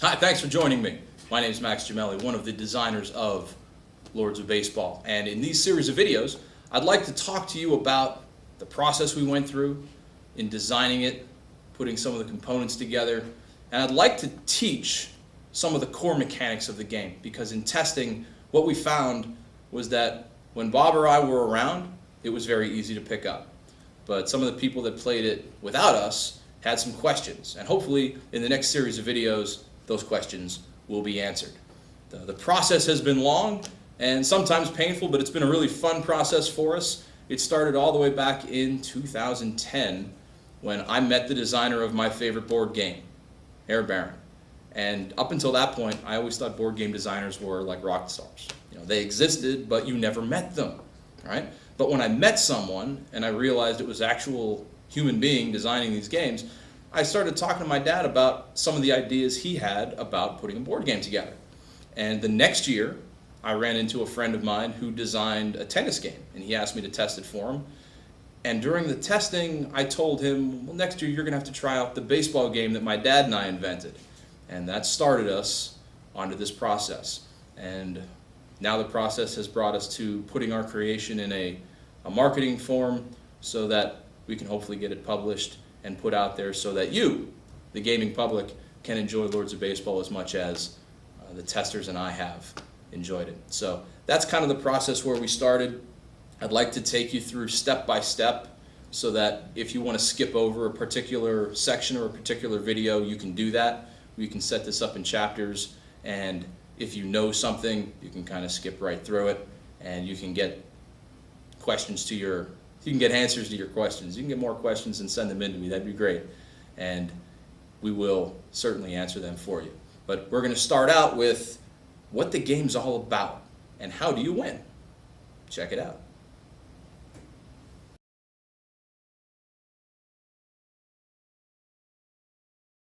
Hi, thanks for joining me. My name is Max Gemelli, one of the designers of Lords of Baseball. And in these series of videos, I'd like to talk to you about the process we went through in designing it, putting some of the components together, and I'd like to teach some of the core mechanics of the game, because in testing, what we found was that when Bob or I were around, it was very easy to pick up. But some of the people that played it without us had some questions, and hopefully in the next series of videos, those questions will be answered. The process has been long and sometimes painful, but it's been a really fun process for us. It started all the way back in 2010 when I met the designer of my favorite board game, Air Baron. And up until that point, I always thought board game designers were like rock stars. You know, they existed, but you never met them, right? But when I met someone and I realized it was actual human being designing these games, I started talking to my dad about some of the ideas he had about putting a board game together. And the next year, I ran into a friend of mine who designed a tennis game, and he asked me to test it for him. And during the testing, I told him, well, next year you're going to have to try out the baseball game that my dad and I invented. And that started us onto this process. And now the process has brought us to putting our creation in a marketing form so that we can hopefully get it published and put out there so that you, the gaming public, can enjoy Lords of Baseball as much as the testers and I have enjoyed it. So that's kind of the process where we started. I'd like to take you through step by step so that if you want to skip over a particular section or a particular video, you can do that. We can set this up in chapters, and if you know something, you can kind of skip right through it, and you can get answers to your questions. You can get more questions and send them in to me. That'd be great. And we will certainly answer them for you. But we're going to start out with what the game's all about and how do you win. Check it out.